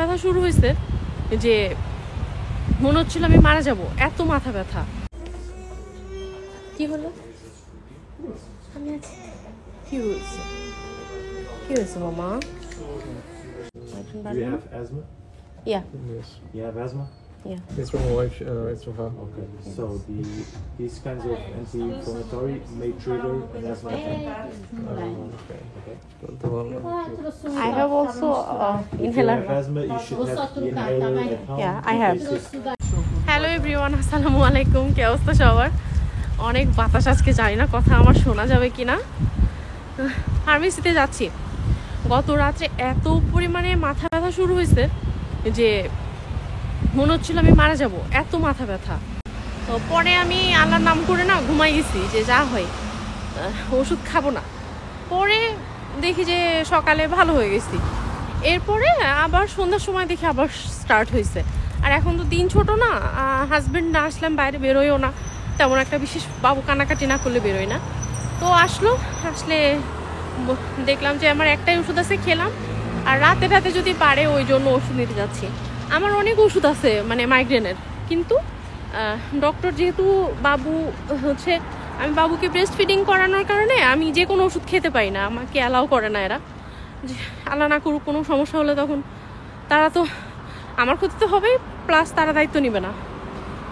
ব্যথা শুরু হয়েছে যে মনে হচ্ছিল আমি মারা যাব, এত মাথা ব্যথা। কি হলো? আমি আছি। কি হয়েছে? কি হয়েছে মামা? Do you have asthma? Yeah. Yes. You have asthma? Yeah. It's from my wife. It's from her. Okay. So these kinds of anti-inflammatory may trigger an asthma attack. Okay. I have also inhaler. If you have asthma, you should have the inhaler at home. Yeah, I have. Hello everyone, আসসালামু আলাইকুম। কি অবস্থা সবার? অনেক বাতাস আজকে, জানি না কথা আমার শোনা যাবে কিনা। ফার্মেসিতে যাচ্ছি। গত রাত্রে এত পরিমাণে মাথা ব্যথা শুরু হয়েছে যে মনে হচ্ছিল আমি মারা যাব, এত মাথা ব্যথা। তো পরে আমি আল্লাহর নাম করে না ঘুমাই গেছি যে যা হয় ওষুধ খাবো না। পরে দেখি যে সকালে ভালো হয়ে গেছি। এরপরে আবার সন্ধ্যার সময় দেখি আবার স্টার্ট হয়েছে। আর এখন তো দিন ছোট না, হাজব্যান্ড না আসলাম বাইরে বেরোয়ও না, তেমন একটা বিশেষ বাবু কানাকাটি না করলে বেরোয় না। তো আসলে দেখলাম যে আমার একটাই ওষুধ আছে, খেলাম। আর রাতে যদি পারে ওই জন্য ওষুধ নিতে যাচ্ছি। আমার অনেক ওষুধ আছে মানে মাইগ্রেনের, কিন্তু ডক্টর যেহেতু আমি বাবুকে ব্রেস্ট ফিডিং করানোর কারণে আমি যে কোনো ওষুধ খেতে পারি না, আমাকে অ্যালাউ করে না এরা। আল্লাহ না করুক কোনো সমস্যা হলে তখন তারা তো আমার ক্ষতি তো হবেই, প্লাস তারা দায়িত্ব নেবে না।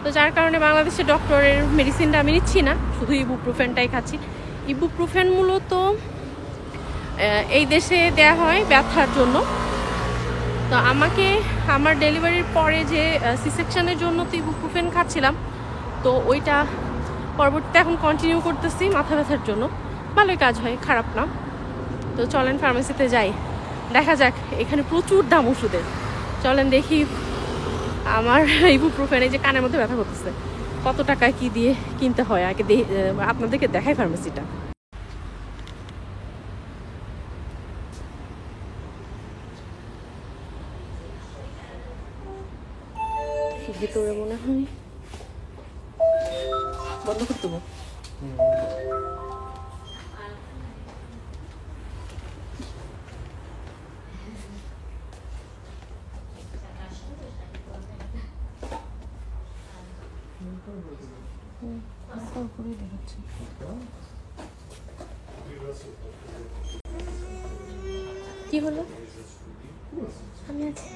তো যার কারণে বাংলাদেশের ডক্টরের মেডিসিনটা আমি নিচ্ছি না, শুধু ইবুপ্রোফেনটাই খাচ্ছি। ইবুপ্রোফেন মূলত এই দেশে দেয়া হয় ব্যথার জন্য। তো আমাকে আমার ডেলিভারির পরে যে সি সেকশনের জন্য তো ইবুপ্রোফেন খাচ্ছিলাম, তো ওইটা পরবর্তীতে এখন কন্টিনিউ করতেছি মাথা ব্যথার জন্য। ভালোই কাজ হয়, খারাপ না। তো চলেন ফার্মেসিতে যাই, দেখা যাক। এখানে প্রচুর দাম ওষুধের। চলেন দেখি আমার ইবুপ্রোফেন, এই যে কানের মধ্যে ব্যথা করতেছে, কত টাকায় কি দিয়ে কিনতে হয় আগে আপনাদেরকে দেখাই ফার্মেসিটা। ভিতরে মনে হয় বন্ধ করতে হবে। কি হলো? আমি আছি।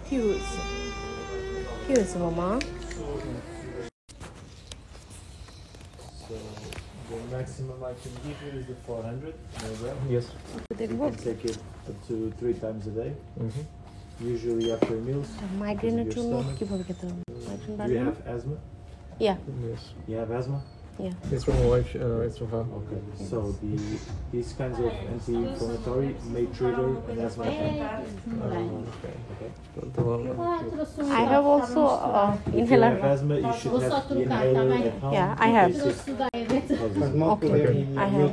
কি হয়েছে? কি হয়েছে মামা? So the maximum I can give you is the 400 milligram. Yes. You can take it up to 3 times a day. Usually after meals. মাইগ্রেনের জন্য কিভাবে খেতে হবে? Do you have asthma? Yeah. Yes. You have asthma? Yeah. It's from my wife. It's from her. Okay. So these kinds of anti-inflammatory may trigger an asthma attack. Okay. I have also inhaler. If you have asthma, you should have the inhaler at home. Yeah, I have. Okay. I have.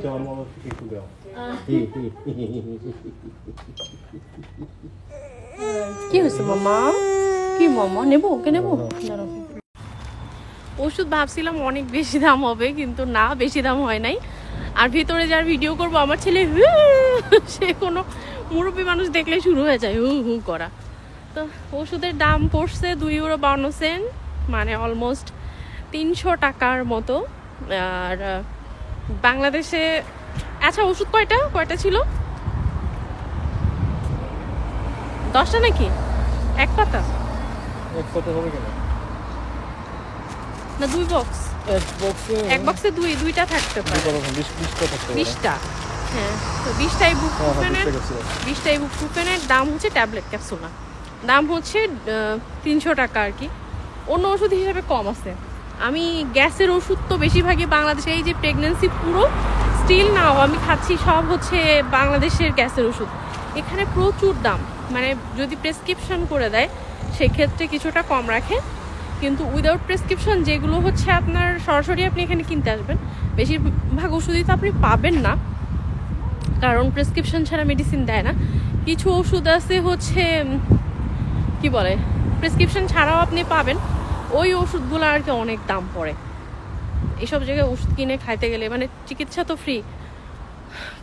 কি হয়েছে মামা? কি মামা নেবো? ওকে নেবো? ওষুধ ভাবছিলাম অনেক বেশি দাম হবে, কিন্তু না, বেশি দাম হয় নাই। আর ভিতরে যার ভিডিও করবো আমার ছেলে সে কোনো মুরব্বী মানুষ দেখলে শুরু হয়ে যায় হু করা। তো ওষুধের দাম পড়ছে €2.52, মানে অলমোস্ট 300 টাকার মতো। আর বাংলাদেশে আচ্ছা ওষুধ কয়টা ছিল? 10টা নাকি? এক পাতা হবে কেন? না 2 বক্স, এক বক্সে দুইটা থাকতে পারে, 20টা। হ্যাঁ, তো 20টা ইবুপ্রোফেনের দাম হচ্ছে ট্যাবলেট ক্যাপসুল না, দাম হচ্ছে 300 টাকা আর কি। অন্য ওষুধ হিসাবে কম আছে। আমি গ্যাসের ওষুধ তো বেশিরভাগই বাংলাদেশে, এই যে প্রেগনেন্সি পুরো স্টিল নাও আমি খাচ্ছি সব হচ্ছে বাংলাদেশের গ্যাসের ওষুধ। এখানে প্রচুর দাম, মানে যদি প্রেসক্রিপশন করে দেয় সেক্ষেত্রে কিছুটা কম রাখে, কিন্তু উইদাউট প্রেসক্রিপশন যেগুলো হচ্ছে আপনার সরাসরি আপনি এখানে কিনতে আসবেন, বেশিরভাগ ওষুধই তো আপনি পাবেন না, কারণ প্রেসক্রিপশন ছাড়া মেডিসিন দেয় না। কিছু ওষুধ আছে হচ্ছে কি বলে প্রেসক্রিপশন ছাড়াও আপনি পাবেন, ওই ওষুধগুলো আর কি অনেক দাম পড়ে। এইসব জায়গায় ওষুধ কিনে খাইতে গেলে, মানে চিকিৎসা তো ফ্রি,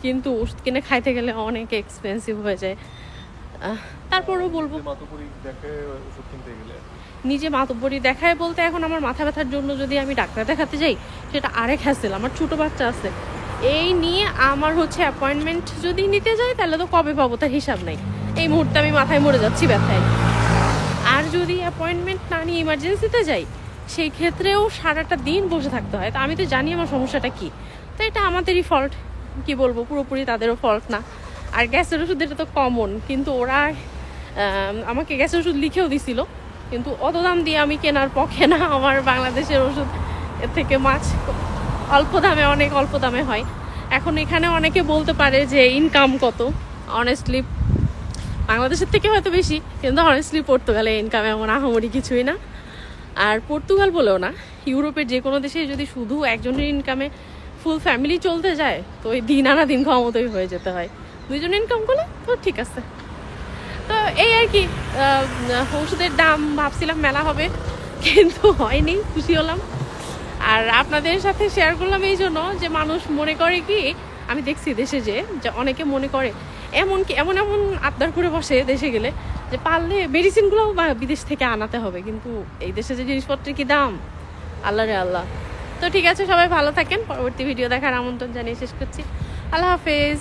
কিন্তু ওষুধ কিনে খাইতে গেলে অনেক এক্সপেন্সিভ হয়ে যায়। তারপরও বলবো নিজে মাতব্বরি দেখায় বলতে এখন আমার মাথা ব্যথার জন্য যদি আমি ডাক্তার দেখাতে যাই সেটা আরেক হ্যাসেল। আমার ছোট বাচ্চা আছে, এই নিয়ে আমার হচ্ছে অ্যাপয়েন্টমেন্ট যদি নিতে যাই তাহলে তো কবে পাবো তার হিসাব নাই। এই মুহূর্তে আমি মাথায় মরে যাচ্ছি ব্যথায়। আর যদি অ্যাপয়েন্টমেন্ট না নিয়ে ইমার্জেন্সিতে যাই সেই ক্ষেত্রেও সারাটা দিন বসে থাকতে হয়। তা আমি তো জানি আমার সমস্যাটা কি, তো এটা আমাদেরই ফল্ট, কি বলবো, পুরোপুরি তাদেরও ফল্ট না। আর গ্যাসের ওষুধ এটা তো কমন, কিন্তু ওরা আমাকে গ্যাসের ওষুধ লিখেও দিছিল, কিন্তু অত দাম দিয়ে আমি কেনার পক্ষে না। আমার বাংলাদেশের ওষুধ এর থেকে মাছ অল্প দামে, অনেক অল্প দামে হয়। এখন এখানে অনেকে বলতে পারে যে ইনকাম কত, অনেস্টলি বাংলাদেশের থেকে হয়তো বেশি, কিন্তু অনেস্টলি পর্তুগালে ইনকাম এমন আহামরি কিছুই না। আর পর্তুগাল বলেও না, ইউরোপের যে কোনো দেশে যদি শুধু একজনের ইনকামে ফুল ফ্যামিলি চলতে যায় তো ওই দিন আনা দিন খাওয়া মতোই হয়ে যেতে হয়। দুইজন ইনকাম করলে তো ঠিক আছে। তো এই আর কি, ওষুধের দাম ভাবছিলাম মেলা হবে, কিন্তু হয়নি, খুশি হলাম। আর আপনাদের সাথে শেয়ার করলাম এই জন্য যে মানুষ মনে করে কি, আমি দেখছি দেশে যে অনেকে মনে করে এমনকি এমন আবদার করে বসে দেশে গেলে যে পারলে মেডিসিনগুলোও বিদেশ থেকে আনাতে হবে, কিন্তু এই দেশে যে জিনিসপত্রের কি দাম, আল্লাহ রে আল্লাহ। তো ঠিক আছে, সবাই ভালো থাকেন। পরবর্তী ভিডিও দেখার আমন্ত্রণ জানিয়ে শেষ করছি। আল্লাহ হাফেজ।